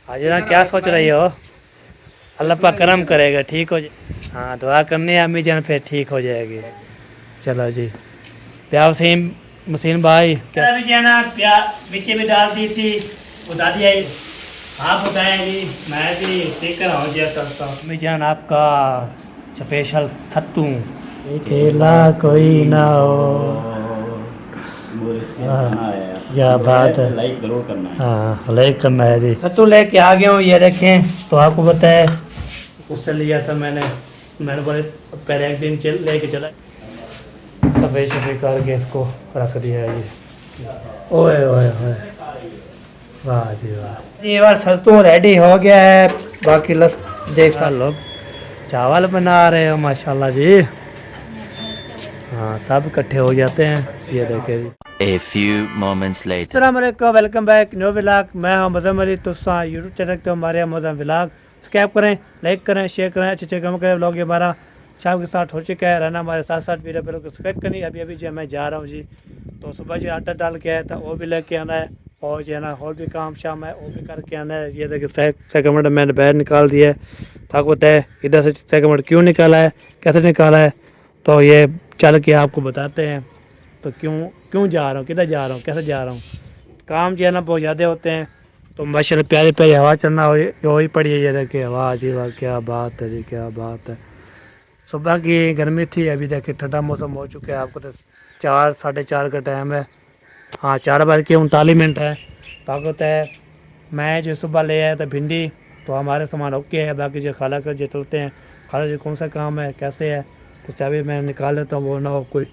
हाजिरा क्या सोच रही हो? अल्लाह पाक करम करेगा, ठीक हो जाए। हाँ दुआ करनी है अम्मी जान, फिर ठीक हो जाएगी। चलो जी। प्याज वसीम मसीन भाई क्या भी जाना मिर्ची भी डाल दी थी, बता दिया। आप बताएं जी, मैं भी देख कर हो गया करता हूँ। अम्मी जान आपका स्पेशल थत्तू अकेला कोई ना हो। क्या बात है, लाइक जरूर करना है। हाँ लाइक करना है जी। सत्तू लेके आ गया हूँ, ये देखें। तो आपको बताया उससे लिया था मैंने बोले पहले एक दिन लेके चला, सफेद सफेद करके इसको रख दिया है जी। ओए ओए ओए, वाह जी वाह। ये बार सत्तू रेडी हो गया है। बाकी देख लोग चावल बना रहे हो माशाल्लाह जी। हाँ सब इकट्ठे हो जाते हैं, ये देखे जी। A few moments later. अस्सलाम वालेकुम, वेलकम बैक न्यू व्लॉग। मैं हूं मज़म अली। तो यूट्यूब चैनल तो हमारे मज़म व्लॉग सब्सक्राइब करें, लाइक करें, शेयर करें, अच्छे कम करें। व्लॉग ये हमारा शाम के साथ हो चुका है। रहना हमारे साथ साथ वीडियो पर सब्सक्राइब करनी। अभी जो मैं जा रहा हूँ जी, तो सुबह जो आटा डाल के आया था वो भी लेके आना है, और जो है ना और भी काम शाम है वो भी करके आना है। ये देखिए सेकंड मैंने बाहर निकाल दिया है। था होता है इधर से सेकंड क्यों निकाला है, कैसे निकाला है, तो ये चल के आपको बताते हैं। तो क्यों जा रहा हूँ, किधर जा रहा हूँ, कैसे जा रहा हूँ। काम जो है ना बहुत ज़्यादा होते हैं, तो माशाल्लाह प्यारी प्यारी हवा चलना हो ही पड़ी है। ये देखिए वाह जी वाह, क्या बात है जी, क्या बात है। सुबह की गर्मी थी, अभी देखिए ठंडा मौसम हो चुका है। आपको तो 4 साढ़े 4 का टाइम है। हाँ 4:39 है। ताकत है। मैं जो सुबह ले आया था भिंडी, तो हमारे सामान ओके है। बाकी जो खाला कर जो चलते हैं, खाला जो कौन सा काम है कैसे है, तो चाबी मैं निकाल लेता हूँ, वो ना हो कोई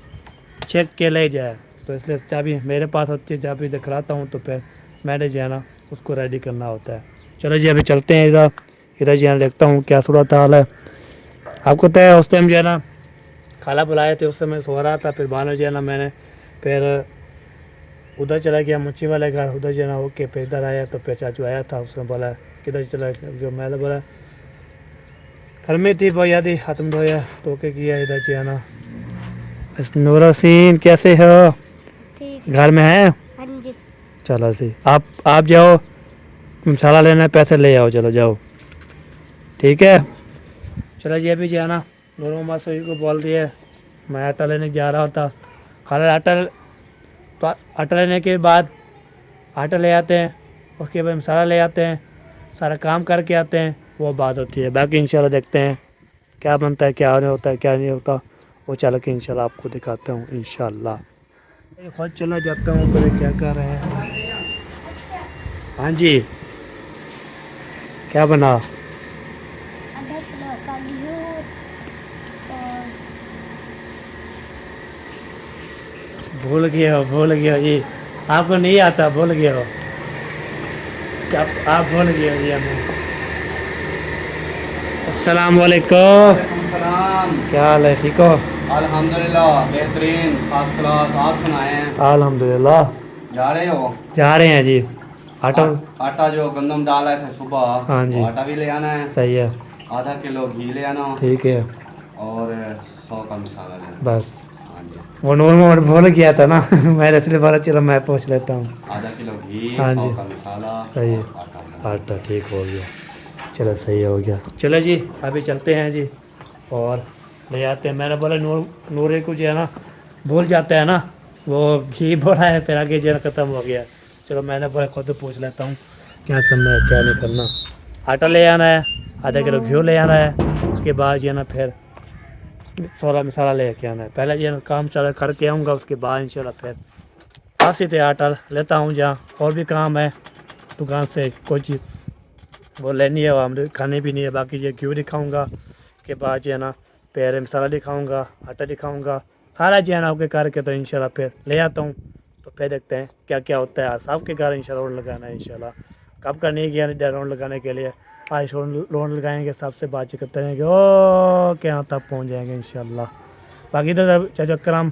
चेक के ले जाए। तो इसलिए चाबी मेरे पास होती है, चाबी दिखलाता हूँ, तो फिर मैंने जो है ना उसको रेडी करना होता है। चलो जी अभी चलते हैं इधर जी, यहाँ देखता हूँ क्या सूरत हाल है। आपको तय उस टाइम जो है ना खाला बुलाए थे, उस समय सो रहा था। फिर बानो जो है ना मैंने फिर उधर चला गया मच्छी वाले घर, उधर जो है ना ओके। फिर इधर आया तो फिर चाचू आया था, उसने बोला किधर चला, जो मैंने बोला घर में थी बहुत याद ही ख़त्म धोया तो के किया इधर जो है ना। नूरसीन कैसे हो? घर में है? हाँ जी। चलो सी आप जाओ, मसाला लेना है, पैसे ले आओ, चलो जाओ, ठीक है। चलो जी अभी जो है ना नूर मासूरी को बोल दिया, मैं आटा लेने जा रहा था। खाला आटा लेने के बाद आटा ले आते हैं, उसके बाद मसाला ले आते हैं, सारा काम करके आते हैं, वो बात होती है। बाकी इंशाल्लाह देखते हैं क्या बनता है, क्या नहीं होता है, क्या नहीं होता, वो चल के इंशाल्लाह आपको दिखाता हूँ इंशाल्लाह। खुद चला जाता हूँ पहले क्या कर रहे हैं। हाँ जी क्या बना? भूल गया जी, आपको नहीं आता, भूल गया हो आप भूल गए जी हमें। अस्सलाम वालेकुम। क्या हाल है, ठीक हो? अल्हम्दुलिल्लाह बेहतरीन फर्स्ट क्लास। आप सुनाए हैं? अल्हम्दुलिल्लाह। जा रहे हो? जा रहे हैं जी। आटा जो गंदम डाला है सुबह, हाँ जी आटा भी ले आना है। सही है। आधा किलो घी ले आना, ठीक है। और 100 का मसाला ले आना। बस हाँ जी। वो नॉर्मल भूल गया था ना मैंने इसलिए बोला चलो मैं पूछ लेता हूँ। आधा किलो घी, हाँ 100 जी का मसाला, सही है। और आटा। आटा ठीक हो गया, चलो सही हो गया। चलो जी अभी चलते हैं जी और ले आते हैं। मैंने बोला नूरे को जो है ना भूल जाता है ना, वो घी बोला है, फिर आगे जो है ख़त्म हो गया। चलो मैंने बोला खुद पूछ लेता हूँ क्या करना है क्या नहीं करना। आटा ले आना है, आधा किलो घी ले आना है, उसके बाद जो है ना फिर सोलह मसाला ले के आना है। पहले जो है ना काम चला करके आऊँगा, उसके बाद इंशाल्लाह फिर पास ही थे आटा लेता हूँ। जहाँ और भी काम है दुकान से कोई चीज़ वो लेनी है, वो हम खाने भी नहीं है। बाकी ये घी दिखाऊँगा, उसके बाद जो है ना फिर मसाला दिखाऊँगा, आटा दिखाऊँगा, सारा जो है ना ओके करके तो इंशाल्लाह फिर ले आता हूँ। तो फिर देखते हैं क्या क्या होता है। आज आपके घर इंशाल्लाह रोड लगाना है इंशाल्लाह। कब का नहीं गया नहीं रोड लगाने के लिए, आज रोड लगाएंगे, सबसे बातचीत करते रहेंगे, ओ क्या तब पहुँच जाएंगे इंशाल्लाह। बाकी तो चाचा अकरम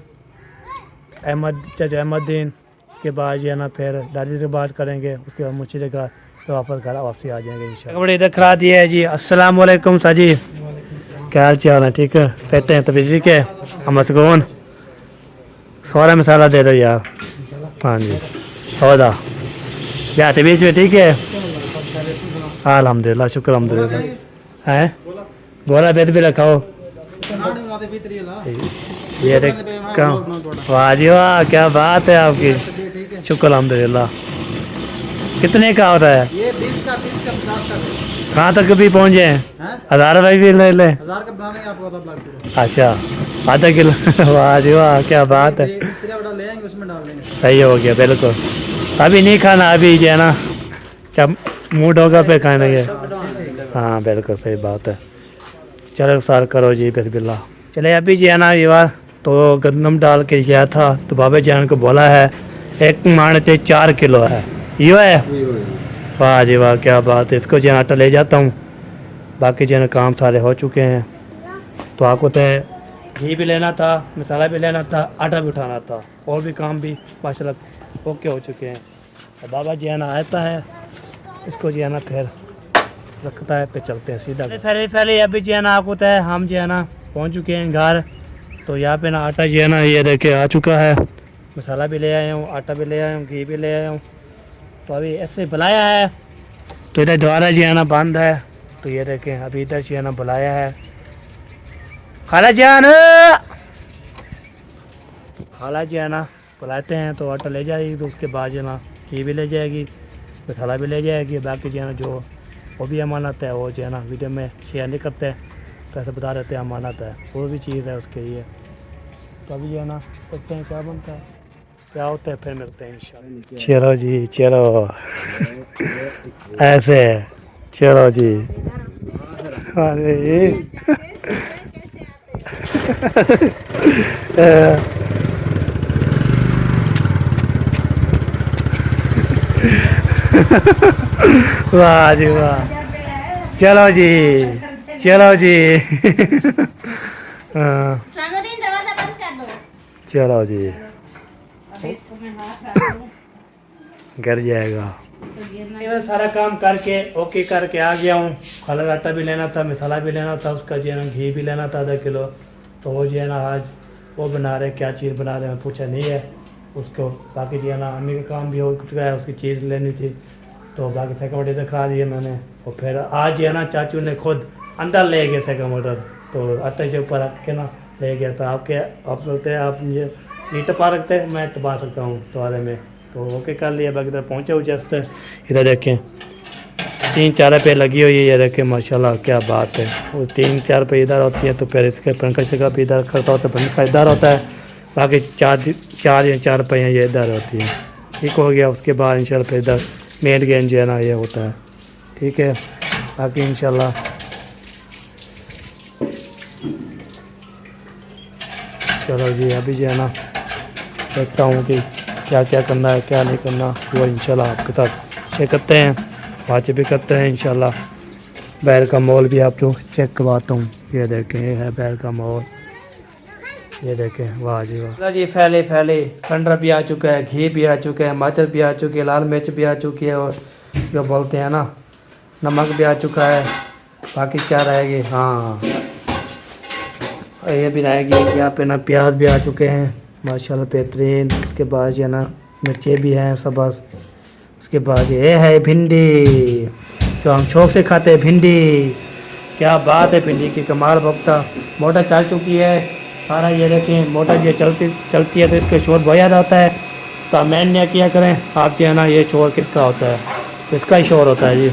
चाचा अहमदीन, उसके बाद जो है ना फिर दादी से बात करेंगे, उसके बाद मुझे घर तो वापस घर वापसी आ जाएंगे इंशाल्लाह। बड़े इधर खड़ा दिया है जी। अस्सलाम वालेकुम साजी, क्या हाल चाल है, ठीक है? कहते हैं तभी ठीक है। हम सुकून सारा मसाला दे दो यार। हाँ जी सौदा या बीच में ठीक है। अल्हम्दुलिल्लाह शुक्र अल्हम्दुलिल्लाह हैं गोला बेद भी रखाओ ये देख वाह जी वाह क्या बात है आपकी शुक्र अल्हम्दुलिल्लाह। कितने का होता है ये 20 का 30 का 50 का कहाँ तक भी पहुँचे हैं? हैं 1000 रुपये भी ले ले 1000 का बना देंगे आपको आधा ब्लॉक पूरा अच्छा आधा किलो वाह जी वाह क्या बात है इतना बड़ा ले आएंगे उसमें डाल देंगे सही हो गया बिल्कुल। अभी नहीं खाना अभी जो है ना जब मूड होगा फिर खाने के। हाँ बिल्कुल सही बात है। चलो सार करो जी बिस्मिल्लाह। चले अभी जी है ना ये बार तो गंदम डाल के गया था तो बाबा जान को बोला है एक मानते 4 किलो है यो है। वाह जी वाह क्या बात है। इसको जो है आटा ले जाता हूँ बाकी जो है ना काम सारे हो चुके हैं तो आपको तो घी भी लेना था मसाला भी लेना था आटा भी उठाना था और भी काम भी माशाल्लाह ओके हो चुके हैं। तो बाबा जी है ना आता है इसको जो है ना फिर रखता है फिर चलते हैं सीधा। पहले अभी जो है ना आपको है हम जो है ना पहुंच चुके हैं घर। तो यहाँ पे ना आटा जो है ना ये देखे आ चुका है मसाला भी ले आया हूँ आटा भी ले आया हूँ घी भी ले आया हूँ। तो अभी ऐसे बुलाया है तो इधर द्वारा जो है ना बंद है तो ये देखें अभी इधर जो है ना बुलाया है खाला जान खाला जो है ना बुलाते हैं तो आटा ले जाएगी तो उसके बाद जो है ना घी भी ले जाएगी मसाला भी ले जाएगी बाकी जो है ना जो वो भी अमानत है वो जो है ना वीडियो में शेयर नहीं करते कैसे बता रहते हैं अमानत है वो भी चीज़ है उसके लिए। तो अभी जो है ना देखते हैं क्या बनता है क्या होता है फिर मिलते हैं इंशाल्लाह। चलो जी चलो ऐसे चलो जी अरे वाह जी वाह चलो जी चलो जी हाँ, इस्लामुद्दीन दरवाजा बंद कर दो। चलो जी अबे इसको मैं हाथ रख दूं गिर जाएगा। तो गिरना। मैं सारा काम करके ओके करके आ गया हूँ। खाला आटा भी लेना था मसाला भी लेना था उसका जो है ना घी भी लेना था 1/2 किलो। तो वो जो है ना आज वो बना रहे क्या चीज़ बना रहे हैं पूछा नहीं है उसको। बाकी जो है ना अम्मी का काम भी हो चुका है उसकी चीज़ लेनी थी तो बाकी सेकंड मोटर दिखा दिए मैंने। और फिर आज जो है ना चाचू ने खुद अंदर ले गए सेकंड मोटर तो आटे के ऊपर रख के ना ले गया था। आप बोलते हैं आप मुझे नहीं टपा रखते मैं टपा सकता हूँ तुम्हारे में तो ओके कर लिया। बाकी इधर पहुँचे हुए जस्ट इधर देखें 3-4 रुपये लगी हुई है ये देखें माशाल्लाह क्या बात है। वो 3-4 रुपये इधर होती है तो फिर इसके पंकज का भी इधर करता होता है पंकज का इधर होता है बाकी 4 रुपये ये इधर होती है। ठीक हो गया उसके बाद इंशाल्लाह फिर इधर मेन गेंद जो है ना ये होता है ठीक है। बाकी इंशाल्लाह चलो जी अभी जो है ना देखता हूँ कि क्या क्या करना है क्या नहीं करना वो इंशाल्लाह आपके साथ शेयर करते हैं बातचीत भी करते हैं इंशाल्लाह। बैल का मॉल भी आपको चेक करवाता हूँ। ये देखें ये है बैल का मॉल ये देखें वाह जी वाह जी फैले फैले सिलेंडर भी आ चुका है घी भी आ चुका है मर्च भी आ चुकी है लाल मिर्च भी आ चुकी है और जो बोलते हैं ना नमक भी आ चुका है। बाकी क्या रहेगी हाँ ये भी रहेगी यहाँ पे ना प्याज भी आ चुके हैं माशाल्लाह बेहतरीन। उसके बाद जो है ना मिर्चें भी हैं सब बस। उसके बाद ये है भिंडी जो हम शौक से खाते हैं भिंडी क्या बात है भिंडी की कमाल भक्ता मोटा चल चुकी है सारा। ये देखें मोटा जो चलती है तो इसके शोर बहुत ज़्यादा होता है तो मैन ने किया करें आप जो है ना ये शोर किसका होता है तो इसका ही शोर होता है जी।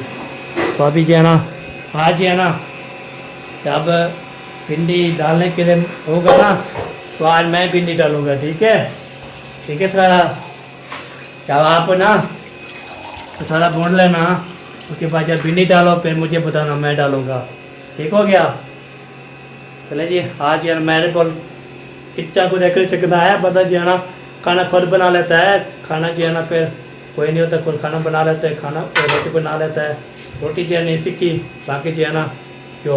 तो अभी जो है ना आज जो है ना जब भिंडी डालने के लिए होगा ना तो आज मैं भिंडी डालूँगा ठीक है सारा। जब आप ना तो सारा भून लेना उसके बाद जब भिंडी डालो फिर मुझे बताना मैं डालूँगा ठीक हो गया। चले जी आज यार मैंने बोल इच्छा को देख सकता है पता जो है ना खाना खुद बना लेता है खाना जो है ना फिर कोई नहीं होता खुद खाना बना लेता है खाना रोटी बना लेता है रोटी जो है नहीं सीखी बाकी जो है ना जो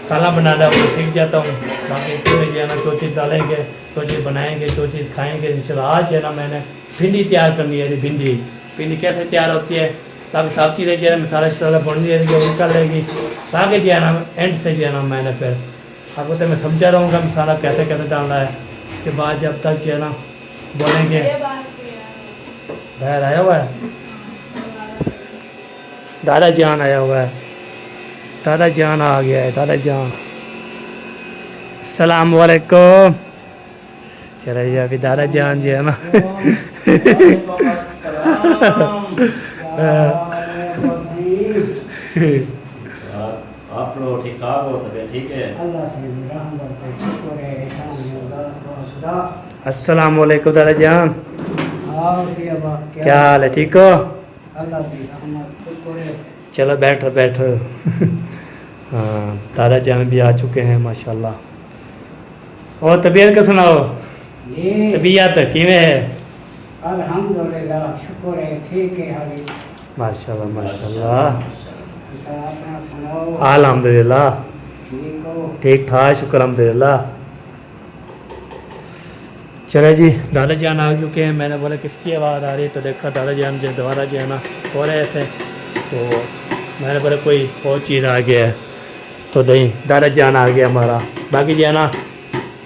खाना बनाना है वो सीख जाता हूँ। बाकी इसमें जो है ना जो चीज़ डालेंगे जो चीज़ बनाएंगे जो चीज़ खाएंगे इंशाल्लाह। आज जो है ना मैंने भिंडी तैयार करनी है भिंडी कैसे तैयार होती है ताकि सब चीज़ें जो है मसाला शसाला बन जाएगी उनका लेगी ताकि जो है ना एंड से जो है ना मैंने फिर आपको तो मैं समझा रहूँगा मसाला कैसे कैसे डालना है। उसके बाद जब तक जो है ना बोलेंगे बाहर आया हुआ है दादा जान आया हुआ है, दादा जान आ गया है, दादा जान। अस्सलाम वालेकुम। चलो ये अभी दादा जान जी है ना। आप लोग ठीक ठाक हो, तबीयत ठीक है? अस्सलाम वालेकुम दादा जान, क्या हाल है, ठीक हो? चलो बैठो बैठो। हाँ दादा जान भी आ चुके हैं माशाल्लाह। और तबीयत का सुनाओ, तबीयत किवें है? अल्हम्दुलिल्लाह, शुक्र है, ठीक है हाली। माशाल्लाह माशाल्लाह, अपना सुनाओ, अल्हम्दुलिल्लाह ठीक हो? ठीक ठाक, शुक्र अल्हम्दुलिल्लाह। चलो जी दादा जान आ चुके हैं। मैंने बोला किसकी आवाज़ आ रही है, तो देखा दादा जान जो दोबारा जो है ना हो रहे थे, तो मैंने बोला कोई और चीज़ आ गया है, तो नहीं दादा जान आ गया हमारा। बाकी जो है ना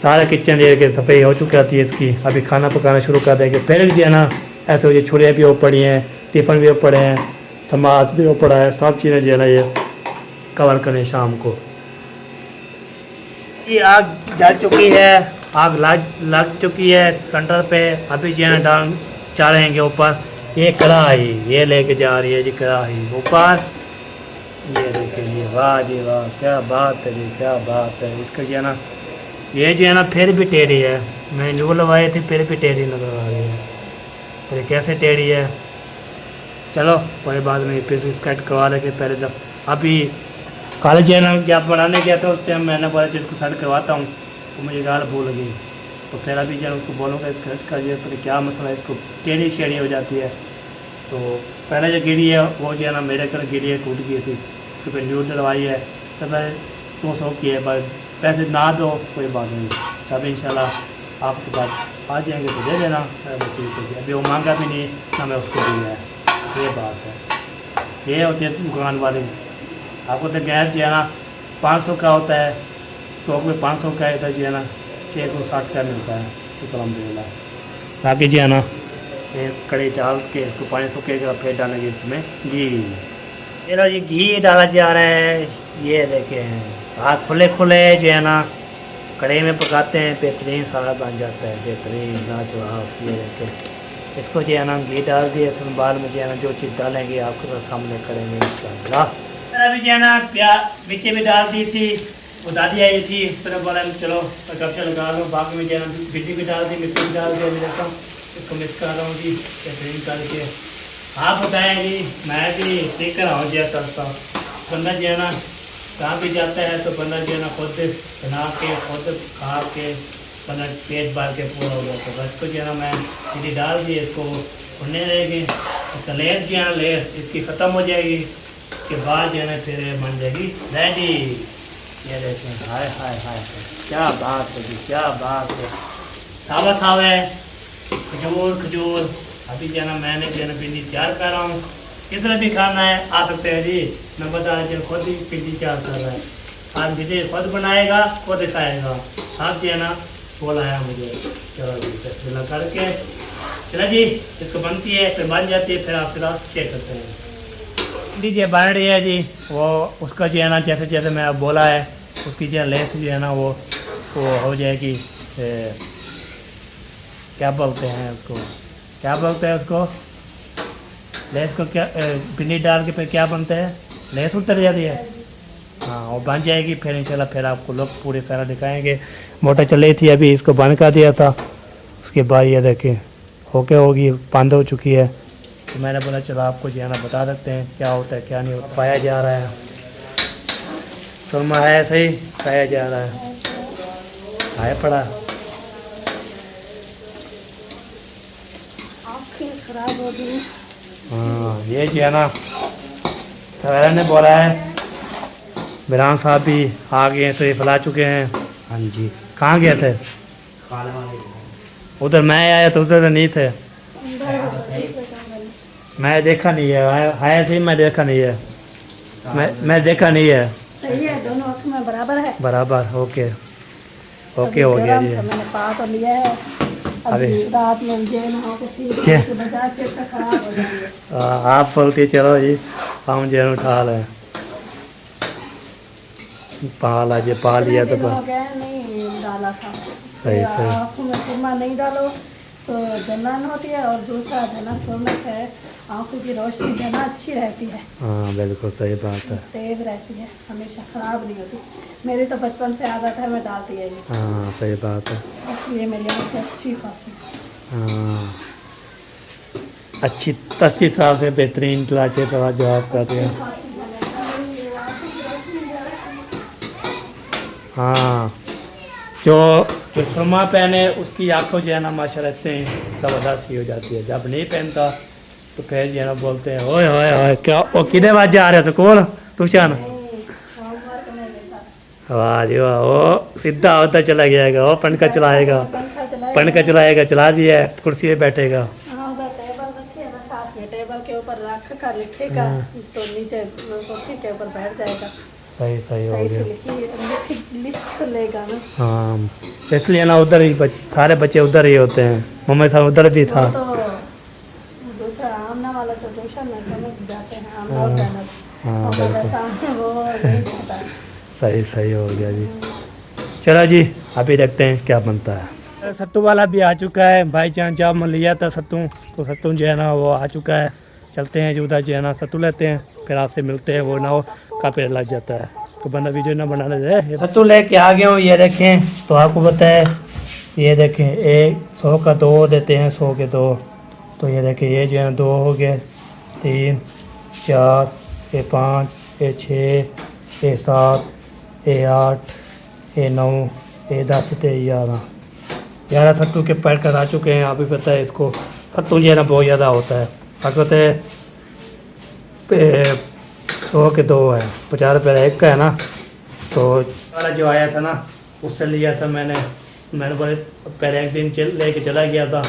सारा किचन जो है कि सफ़ाई हो चुकी आती है इसकी, अभी खाना पकाना शुरू कर देंगे। फिर जो है ना ऐसे हो, छुरियाँ भी हो पड़ी हैं, टिफ़न भी हो पड़े हैं, थमास भी हो पड़ा है, सब चीज़ें जो है ना ये कवर करें शाम को। ये आग जल चुकी है, आग लग चुकी है सेंटर पे। अभी जो है ना डाल चाड़ेंगे ऊपर। ये कढ़ाई ये लेके जा रही है जी, कढ़ाई ऊपर। ये देखिए जी, वाह जी वाह, क्या बात है जी, क्या बात है। इसका जो है ना ये जो है ना फिर भी टेढ़ी है, मैं न्यू लगवाई थी फिर भी टेढ़ी नजर आ रही है। तो ये कैसे टेढ़ी है, चलो कोई बात नहीं, फिर इसका करवा लेंगे पहले। जब अभी कल जो है ना जब बनाने गया था उस टाइम मैंने बोला चीज़ को सेट करवाता हूँ, तो मुझे गाल भूल गई। तो फिर अभी जो है उसको बोलूँगा इसका का जो है क्या मतलब है, इसको टेढ़ी शेढ़ी हो जाती है। तो पहले जो गिरी है वो जो है ना मेरे घर गिरी है, टूट गई थी, उसके फिर न्यू डलवाई है। तो मैं 200 की है, बस पैसे ना दो कोई बात नहीं, तब इंशाल्लाह आपके पास आ जाएंगे तो दे देना। अभी वो मांगा भी नहीं ना मैं उसको दिया है, ये बात है। ये होती है दुकान वाले, आपको तो गैस जो है ना 500 का होता है, चौक में 500 का है, जो है ना 660 का मिलता है, शुक्र अल्हम्दुलिल्लाह। बाकी जो है ना ये कड़ी डाल के इसको पानी सूखेगा फिर डालेंगे इसमें घी। चलो ये घी डाला जा रहा है, ये देखें हाथ खुले खुले जो है ना कढ़ाई में पकाते हैं, बेहतरीन सारा बन जाता है, बेहतरीन लाजवाब। ये देखें इसको जो है ना घी डाल दिए, इसमें बाद में जो है ना जो चीज़ डालेंगे आपके सामने करेंगे इंशाल्लाह। अभी जो है ना प्याज मिर्ची भी डाल दी थी, वो दादी आई थी, फिर बोला चलो कब्जा लगा लो। बाकी में जो है ना मिर्ची भी डाल दी, मिर्ची भी डाल दी, देखता हूँ इसको मिक्स कर रहा हूँ जी बेहतरीन करके। आप बताएँ जी, मैं भी सीख रहा हूँ जी करता हूँ। बंदा जो है ना कहाँ भी जाता है तो बंदा जो है ना खुद बना के खुद खा के बंदा पेट भर के पूरा हो जाता है। बस को जो है ना मैं सीधी डाल दी, इसको भुनने रहेगी। इसका लेस जो है ना लेस इसकी ख़त्म हो जाएगी, उसके बाद जो है ना फिर बन जाएगी रेडी। ये देखें, हाय हाय हाय क्या बात है जी, क्या बात है। सावा सावा है, खजूर खजूर। अभी जो है ना मैंने जो है ना भिंडी तैयार कर रहा हूँ, किस तरह भी खाना है आ सकते हैं जी। नंबर दार जो खुद ही भिंडी तैयार कर रहा है, आज भिंडी खुद बनाएगा खुद खाएगा। आप जो है ना बोला है मुझे, चलो जी बिना करके चलो जी इसको बनती है, फिर बन जाती है, फिर आप चेक करते हैं। भिंडी जो बन रही है जी, वो उसका जो है ना जैसे जैसे मैं अब बोला है उसकी जो लेस जो है ना वो हो जाएगी। क्या बोलते हैं उसको, क्या बोलते हैं उसको, लेस को क्या भिंडी डाल के फिर क्या बनता है, लेस उतर जाती है। हाँ वो बन जाएगी, फिर इंशाल्लाह फिर आपको लोग पूरी तरह दिखाएंगे। मोटर चल रही थी अभी इसको बंद कर दिया था, उसके बाद ये देखें होके होगी बंद हो चुकी है। तो मैंने बोला चलो आपको जो है ना बता सकते हैं क्या होता है क्या नहीं होता। पाया जा रहा है सुरमा है, सही पाया जा रहा है, आया पड़ा। आँखें खराब हो गई। हाँ ये जो है ना सवेरा ने बोला है, बिरान साहब भी आ गए हैं तो ये फैला चुके हैं। हाँ जी कहाँ गए थे, उधर मैं आया तो उधर नहीं थे, मैं देखा नहीं है, आया सही मैं देखा नहीं है, मैं देखा नहीं है। सही है, दोनों आँख में बराबर है। बराबर ओके अभी हो गया गरम जी। तो मैंने पा तो लिया है, अभी रात में मुझे ना हो तो फिर छे। बजा के तो खराब हो जाएंगे। आप बोलती चलो जी हम जो है उठा लें पाला जो पा लिया तो हो गया नहीं डाला था। सही सही आँखों में सुरमा नहीं डालो तो जलन होती है, और दूसरा जना सुरमे से आँखों की रोशनी जना अच्छी रहती है, हाँ बिल्कुल सही बात है। तेज रहती है, हमेशा ख़राब नहीं होती। मेरी तो बचपन से आदत है, मैं डालती है ये, हाँ सही बात है। इसलिए मेरी आँखें अच्छी खाती है। हाँ अच्छी 80 साल से बेहतरीन तलाचे तो जवाब करते हैं। हाँ जो जो सुरमा पहने उसकी आंखों जो है ना माशा रहते हैं ज़बरदस्त सी हो जाती है। जब नहीं पहनता तो फिर जो है ना बोलते हैं ओए ओए ओए क्या ओ किधर बात जा रहे स्कूल ट्यूशन। वाह जी वाह, वो सीधा होता चला जाएगा, वो पंखा चलाएगा, पंखा चलाएगा, चला दिया है, कुर्सी पे बैठेगा। हाँ, उधर टेबल रखी है ना साथ में, टेबल के ऊपर रख कर लिखेगा तो नीचे कुर्सी के ऊपर बैठ जाएगा। सही सही हो सही से गया। लिख लेगा ना। हाँ इसलिए ना उधर ही सारे बच्चे उधर ही होते हैं। मम्मी साहब उधर भी था। वो तो दूसरा आमना वाला तो ट्यूशन में समझ जाते हैं, आमना और जाना हाँ बिल्कुल सामने वो नहीं जाता है। सही सही हो गया जी। चलो जी अभी देखते हैं क्या बनता है। सत्तू वाला भी आ चुका है, भाईजान जब मैं लिया था सत्तू तो सत्तू जो है ना वो आ चुका है। चलते हैं जो उधर जो है ना सत्तू लेते हैं, फिर आपसे मिलते हैं। वो ना हो काफ़ी लग जाता है तो बंदा वीडियो ना बनाने दे। सत्तू लेके आ गया हूँ, ये देखें तो आपको बताए, ये देखें 100 का 2 देते हैं, 100 के 2। तो ये देखें ये जो है 2 हो गए, 3 4 ये 5 ये 6 ये 7 ये 8 ये 9 ये 10 ये 11 सत्तू के पैकेट आ चुके हैं। आप भी पता है इसको सत्तू जो है ना बहुत ज़्यादा होता है। आपको पता है 100 के 2 है, 50 रुपये एक का है ना। तो वाला जो आया था ना उससे लिया था मैंने बोले पहले एक दिन लेके चला गया था,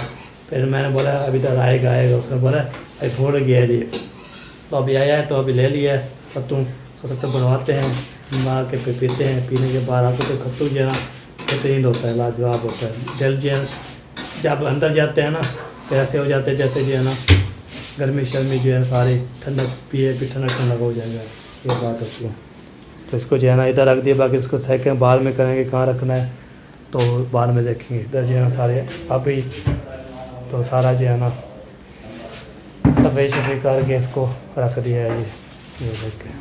फिर मैंने बोला अभी तक आएगा। उसने बोला अभी थोड़ा गया लिए, तो अभी आया है तो अभी ले लिया है सत्तू। सत्तू बनवाते हैं, मार के पीते हैं, पीने के बाद आपको तो सत्तू जो है ना बेहतरीन होता है, लाजवाब होता है। जल जो है जब अंदर जाते हैं ना तो ऐसे हो जाते हैं जैसे जो है ना गर्मी शर्मी जो है सारी ठंडक पिए भी ठंडक हो जाएगा, ये बात होती है। तो इसको जो है ना इधर रख दिया, बाकी इसको सेकेंड बाद में करेंगे कहाँ रखना है तो बाद में देखेंगे। इधर जो है ना सारे अभी तो सारा जो है ना सफ़ेद करके इसको रख दिया है। ये देखें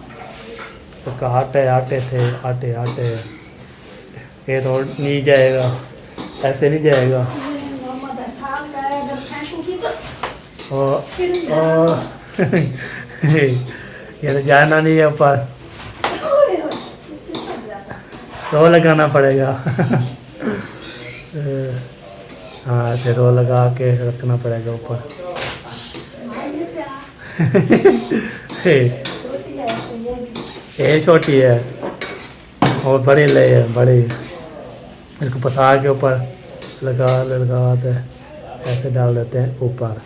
तो आटे थे आटे ये तो नहीं जाएगा, ऐसे नहीं जाएगा। और ये तो जाना नहीं है ऊपर, रो लगाना पड़ेगा। हाँ ऐसे रो लगा के रखना पड़ेगा ऊपर। ये छोटी है और बड़ी ले है, बड़ी इसको पसा के ऊपर लगाते हैं, ऐसे डाल देते हैं ऊपर।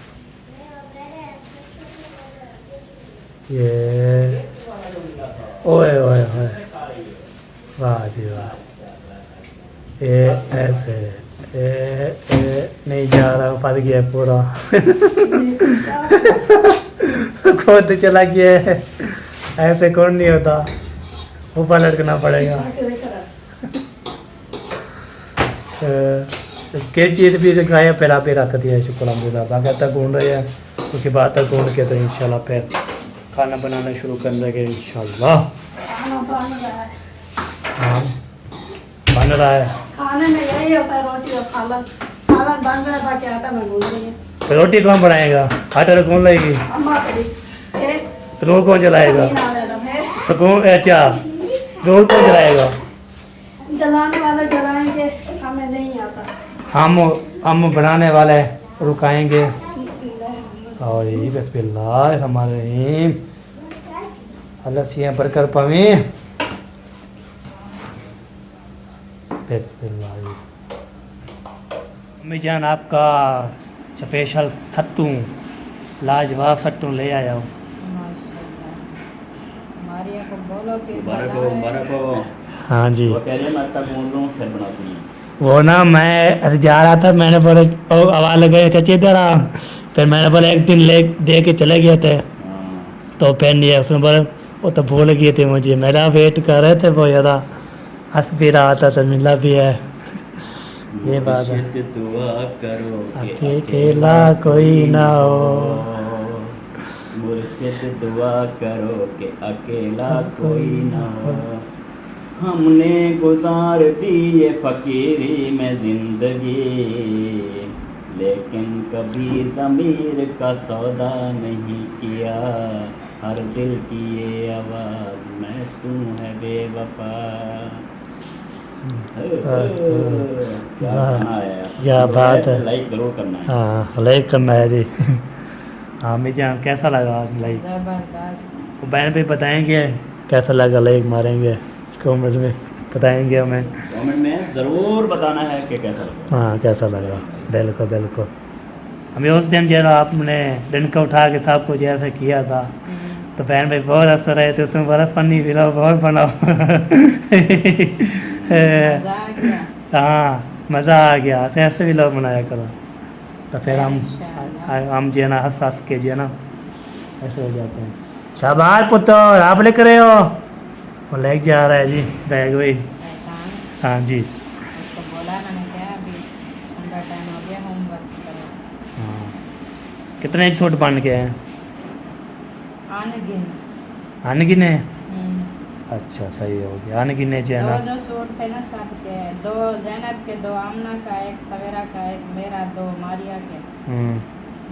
ये ओए ओए ओए वाह जी वाह। ये ऐसे ए नहीं जा रहा, फंस गया पूरा। खुद चला गया है, ऐसे कौन नहीं होता, ऊपर लटकना पड़ेगा। के चीज़ भी दिखाया फिर आप ही रख दिया, शुक्र अलहमदुलिल्लाह। बाकी तक घूम रहे हैं, उसके बाद तक घूम के तो इंशाल्लाह फिर खाना बनाना शुरू कर देंगे इंशाल्लाह। हाँ बन रहा है, खाने में यही होता है, रोटी और सालन। सालन बन रहा है, बाकी आटा में गूंद रही है। तो रोटी कौन बनाएगा, आटा कौन लाएगी, अम्मा करी रोड कौन चलाएगा, सुकून अच्छा रोड कौन चलाएगा, जलाने वाले जलाएंगे, हमें नहीं आता। हम बनाने वाले रुकाएंगे। और ये बिस्मिल्लाहिर्रहमानिर्रहीम, अल्लाह से बरकत पावे। बिस्मिल्लाह। अम्मी जान आपका स्पेशल सत्तू, लाजवाब सत्तू ले आया हूँ। मुबारक हो। हाँ जी वो कह रही है मैं तक बोल लूँ फिर बना दूँगी। वो ना मैं ऐसे जा रहा था, मैंने बोला आवाज़ लगाई चाची इधर आ, फिर मैंने बोला एक दिन ले दे के चले गए थे, तो पहनी है उसने बोला वो तो भूल गए थे मुझे, मेरा वेट कर रहे थे वो ज़्यादा, हंस भी रहा था तो मिला भी है। ये बात है। मुर्शिद दुआ करो कि अकेला कोई ना हो, मुर्शिद दुआ करो कि अकेला कोई ना हो। हमने गुजार दी ये फकीरी में जिंदगी, लेकिन कभी ज़मीर का सौदा नहीं किया। हर दिल की ये आवाज़ मैं तू है बेवफा। क्या गाना है यार। क्या बात है। लाइक जरूर करना है। हाँ लाइक करना है जी। हाँ मिजान कैसा लगा आज लाइक? जबरदस्त। वो बहन भी बताएंगे कैसा लगा, लाइक मारेंगे कमेंट में, बताएंगे हमें। कमेंट में ज़रूर बताना है कि कैसा लगा। हाँ कैसा लगा, बिल्कुल बिल्कुल। हमें उस दिन जो है ना आपने डंडा उठा के सब कुछ ऐसे किया था, तो बहन भाई बहुत हंस रहे थे, उसमें बड़ा फनी भी लगा, बहुत बनाओ। हाँ मज़ा आ गया, ऐसे ऐसे भी लोग बनाया करो, तो फिर हम जो है ना हंस हंस के जो है ना ऐसे हो जाते हैं। शाबाश पुत्र, आप लेकर रहे हो? वो लेके जा रहा है जी बैग भाई। हाँ जी। उसको बोला मैंने क्या अभी ठंडा टाइम हो गया, होमवर्क करो। हाँ कितने छोट बन के हैं? आने गिने? अच्छा सही हो गया, आने गिने जो है ना। दो सूट थे ना सबके, दो जैनब के, दो आमना का, एक सवेरा का, एक मेरा, दो मारिया के।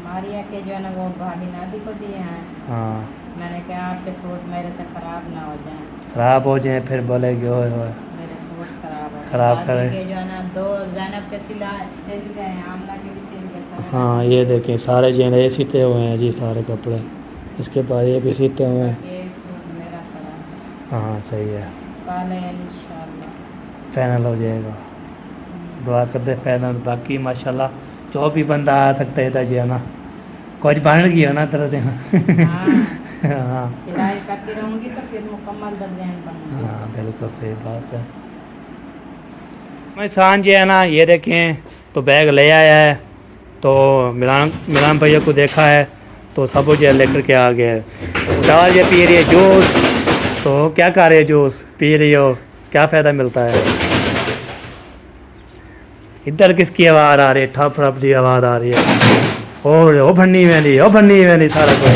मारिया के जो है ना वो भाभी नादी को दिए हैं। हाँ मैंने कहा आपके सूट मेरे से ख़राब ना हो जाएं। ख़राब हो जाए फिर बोलेगी ओए ओए मेरे सूट ख़राब हो ख़राब दादी करे। के जो है ना दो जैनब के सिल गए हैं, आमना के भी सिल गए सवेरा हाँ ये देखें सारे जेन ये सीते हुए हैं जी, सारे कपड़े इसके बाद ये भी सीते हुए हैं। के। ये सूट मेरा खराब हाँ सही है, काले इंशाल्लाह फाइनल हो जाएगा, दुआ करते फाइनल। बाकी माशाल्लाह जो भी बंदा आ सकता है इधर जी है ना, कुछ बन गया ना तरह से। हाँ सिलाई करती रहूँगी तो फिर मुकम्मल दर्जन बनूँगी। हाँ बिल्कुल सही बात है। मैं सांझ है ना ये देखें तो बैग ले आया है, तो मिलान भैया को देखा है तो सब जो लेकर के आ गए। दाल ये पी रही है जूस, तो क्या कर रहे हो? जूस पी रही हो, क्या फ़ायदा मिलता है? इधर किसकी आवाज़ आ रही है? ठप ठप की आवाज़ आ रही है। ओ भन्नी मैंने सारा कुछ।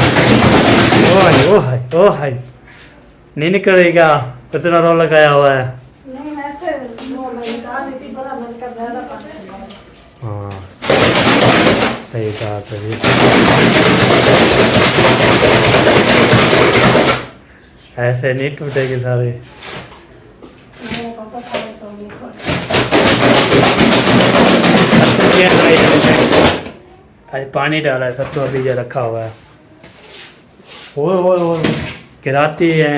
ओ हाय नहीं निकलेगा, कितना रोल लगाया हुआ है। नहीं वैसे वो मैं निकाल ली थी, बड़ा मन का ज़्यादा पानी। हाँ सही बात है जी। ऐसे नहीं टूटेगी सारे। मेरे पापा खाए तो नहीं आज पानी डाला है, सत्तू अभी जो रखा हुआ है। ओ गिराती हैं।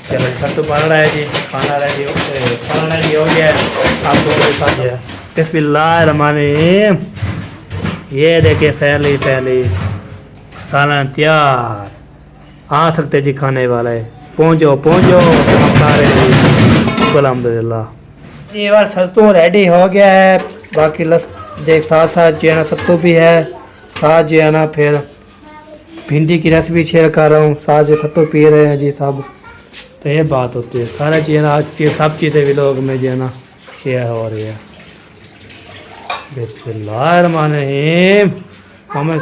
चलो सत्तू पड़ रहा है जी, खाना रेडी हो गया है। आप लोगों के साथ है बिस्मिल्लाहिर्रहमानिर्रहीम। ये देखिए फैली सालन तैयार, आ सकते जी खाने वाले, पहुँचो हम खा रहे हैं जी। अल्हम्दुलिल्लाह ये बार सत्तू रेडी हो गया है। बाकी देख साथ जो है ना सत्तू भी है, साथ जो है ना फिर भिंडी की रेसिपी शेयर कर रहा हूँ, साथ जो सत्तू पी रहे हैं जी सब। तो ये बात होती है, सारा चीज़ ना आज की सब चीज़ें भी लोग में जो है ना शेयर हो रही है। बिस्मिल्लाहिर्रहमानिर्रहीम। हमें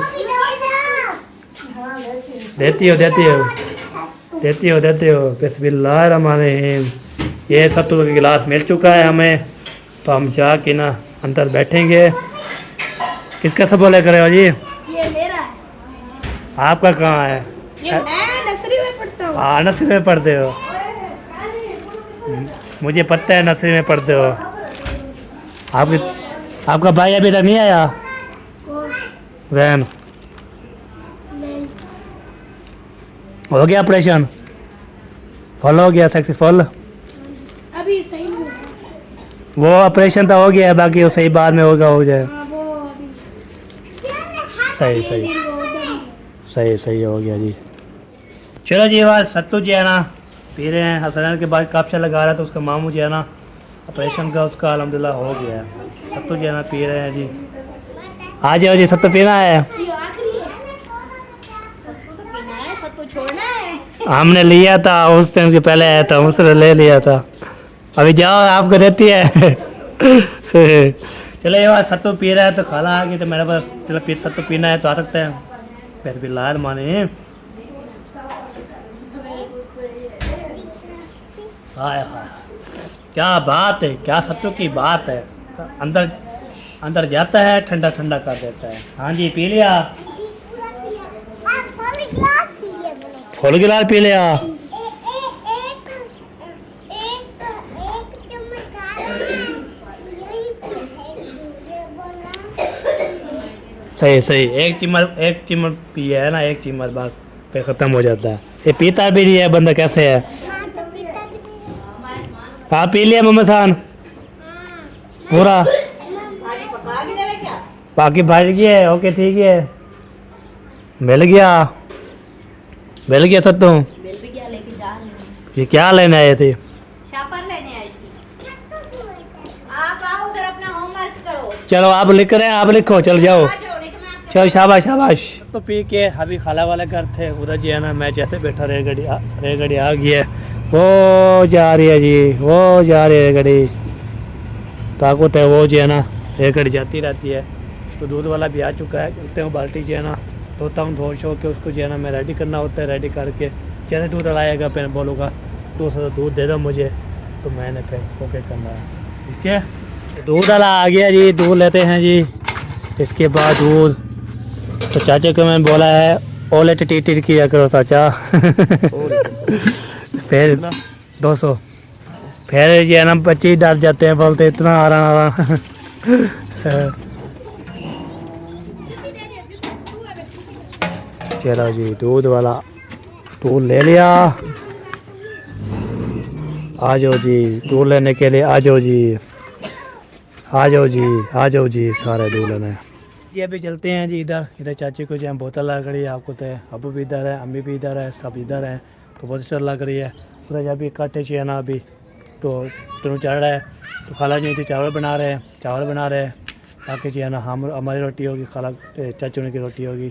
देती हो बिस्मिल्लाहिर्रहमानिर्रहीम। ये सत्तू का गिलास मिल चुका है हमें, तो हम जाके ना अंदर बैठेंगे। किसका सब बोले करे हो जी? ये मेरा है। आपका कहाँ है? ये मैं नर्सरी में पढ़ता हूँ। हाँ नर्सरी में पढ़ते हो, मुझे पता है नर्सरी में पढ़ते हो। आपका भाई अभी तक नहीं आया? वैन नहीं। हो गया ऑपरेशन? फुल हो गया सक्सेसफुल? अभी सही नहीं हुआ। वो ऑपरेशन तो हो गया है, बाकी वो सही बाद में होगा, हो जाए। हाँ, वो अभी सही ये वो उधर ही। सही हो गया जी। चलो जी बात सत्तू जी है ना पी रहे हैं। हसनैन के बाद काफशा लगा रहा था उसका मामू जो है ना ऑपरेशन का, उसका अल्हम्दुलिल्लाह हो गया है। सत्तू जी है ना पी रहे हैं जी। आ जाओ जी, सत्तू पीना है? ये आखिरी है। सत्तू छोड़ना है। हमने लिया था उस टाइम के पहले आया था, उसने ले लिया था। अभी जाओ, आपको देती है। चलो ये बात सत्तू पी रहा है तो खाला आ गई तो मेरे पास, चलो सत्तू पीना है तो आ सकते हैं। फिर भी लाल माने हाय हाय, क्या बात है, क्या सत्तू की बात है। अंदर अंदर जाता है, ठंडा ठंडा कर देता है। हाँ जी, पी लिया, फुल गिलास पी लिया। सही सही, एक चिमर पिया है ना, एक चिमर बस पे खत्म हो जाता है। ये पीता भी नहीं है बंदा, कैसे है। हाँ पी लिया मोहम्मद खान पूरा, बाकी भाग गया है। ओके ठीक है, मिल गया सत्तू। ये क्या लेने आए थे? शापर लेने आई थी। आप आओ उधर अपना होमवर्क करो। चलो आप लिख रहे हैं, आप लिखो, चल जाओ। चलो शाबाश शाबाश। तो पी के अभी खाला वाले घर थे उधर जी है ना, मैं जैसे बैठा रेलगाड़ी आ गई है, वो जा रही है जी, वो जा रही है गाड़ी। ताकत है वो जो है ना, रेलगाड़ी जाती रहती है। तो दूध वाला भी आ चुका है, चलते हैं बाल्टी जो है ना धोता हूँ, धो शो के उसको जो है ना मैं रेडी करना होता है। रेडी करके जैसे दूध लाएगा फिर बोलूँगा 200 दूध दे दो मुझे, तो मैंने फिर ओके करना है। ठीक है, दूध वाला आ गया जी, दूध लेते हैं जी। इसके बाद दूध तो चाचा को मैंने बोला है ओलेट टीटी किया करो चाचा। फिर 200, फिर ये ना बच्चे डर जाते हैं, बोलते इतना आराम। चलो जी, दूध वाला दूध ले लिया। आ जाओ जी, दूध लेने के लिए आ जाओ जी, आ जाओ जी, आ जाओ जी, सारे दूध लेने। जी अभी चलते हैं जी इधर चाची को जो है बोतल लग रही है, आपको तो अबू भी इधर है, अम्मी भी इधर है, सब इधर है, तो बहुत अच्छा लग रही है। उधर अभी काटे चाहिए ना, अभी तो दोनों चढ़ रहा है। तो खाला जी नीचे चावल बना रहे हैं ताकि जो है ना हमारी रोटी होगी, खाला चाचू की रोटी होगी।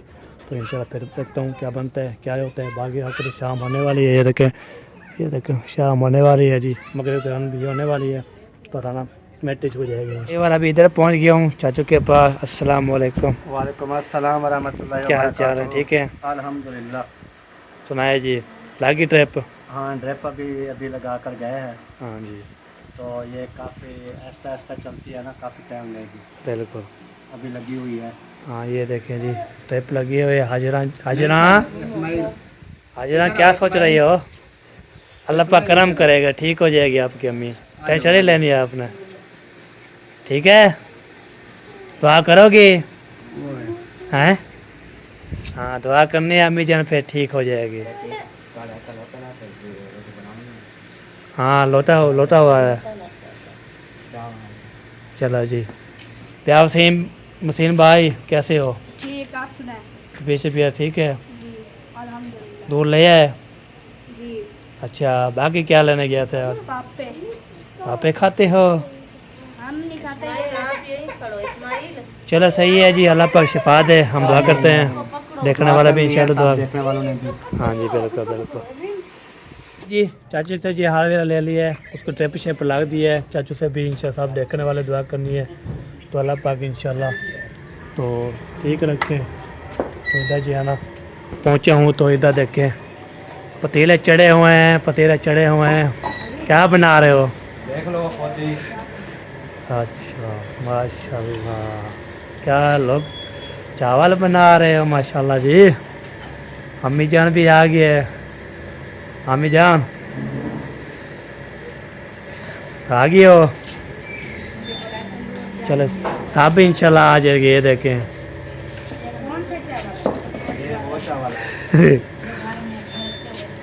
तो इंशाल्लाह फिर देखता हूँ क्या बनता है, क्या होता है। बाकी आपको शाम होने वाली है, ये देखें शाम होने वाली है जी, मगर भी होने वाली है, तो खाना मैट्रिज हो जाएगी। एक बार अभी इधर पहुंच गया हूँ चाचू के पास। अस्सलाम वालेकुम। वालेकुम अस्सलाम वरहमतुल्लाहि क्या हाल चाल है? ठीक है अल्हम्दुलिल्लाह। सुनाए जी, लागी ट्रिप? हाँ ड्रिप अभी लगा कर गए हैं, हाँ जी तो ये काफ़ी आहिस्ता चलती है ना, काफ़ी टाइम लेगी, बिल्कुल अभी लगी हुई है। हाँ ये देखें जी, ट्रिप लगी हुई है। हाजिरा क्या सोच रही हो? अल्लाह पाक करम करेगा, ठीक हो जाएगी आपकी अम्मी, टेंशन नहीं लेनी है आपने। ठीक है, दुआ करोगी? हैं? हाँ दुआ करनी है अम्मी जान, फिर ठीक हो जाएगी। हाँ लोटा हुआ है। चलो जी, क्या मसीन भाई कैसे हो? ठीक, आप सुनाए? पीछे पिया ठीक है, जी अल्हम्दुलिल्लाह। दूर ले आए? जी अच्छा, बाकी क्या लेने गया था आज? पापे पापे खाते हो? हम नहीं खाते। चलो सही है जी, अल्लाह पाक शिफा दे, हम दुआ करते हैं, देखने वाला भी इंशाल्लाह दुआ। देखने वालों ने भी। हाँ जी बिल्कुल जी। चाचू से जी हार ले लिया है, उसको ट्रिप शेप लग दिया है। चाचू से भी इंशाल्लाह साहब देखने वाले दुआ करनी है, तो अल्लाह पाक इंशाल्लाह तो ठीक रखे। तो इधर जी है ना पहुँचा हूँ, तो इधर देखें पतीले चढ़े हुए हैं। क्या बना रहे हो? देख लो खुद ही। अच्छा माशाल्लाह, क्या लोग चावल बना रहे हो माशाल्लाह जी। अम्मी जान भी आ गई है, अम्मी जान आ गई हो? चलो साहब भी इंशाल्लाह आ जाएगी। ये देखें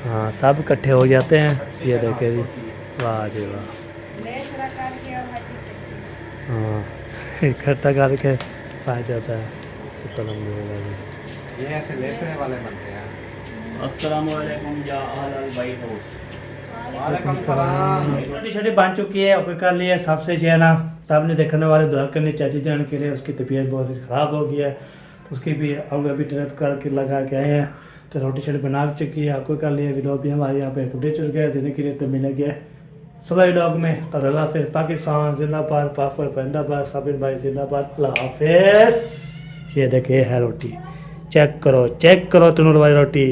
हाँ सब इकट्ठे हो जाते हैं। ये देखें जी, वाह जी वाह। हाँ इकट्ठा करके पाया जाता है। ये ऐसे लेसने वाले बनते हैं। अस्सलाम वालेकुम या अहल बैत हो। वालेकुम सलाम। रोटी छोटी बन चुकी है, ओके कर लिया। सबसे जो है ना सामने देखने वाले दुआ करनी चाची जान के लिए। उसकी तबीयत बहुत ख़राब हो गई है, तो उसकी भी अब अभी ट्रिप करके लगा के आए हैं, तो रोटी शोटी बना चुकी है, आपको कर लिया वीडियो भी हमारे यहाँ पे टुडे चल गया देने के लिए तो मिल गया सुबह डॉग में। तो अल्लाह फिर पाकिस्तान जिंदाबाद, पाफर जिंदाबाद, साबिर भाई जिंदाबाद, अल्लाह हाफिज़। ये देखिए है रोटी, चेक करो तुनूर वाली रोटी।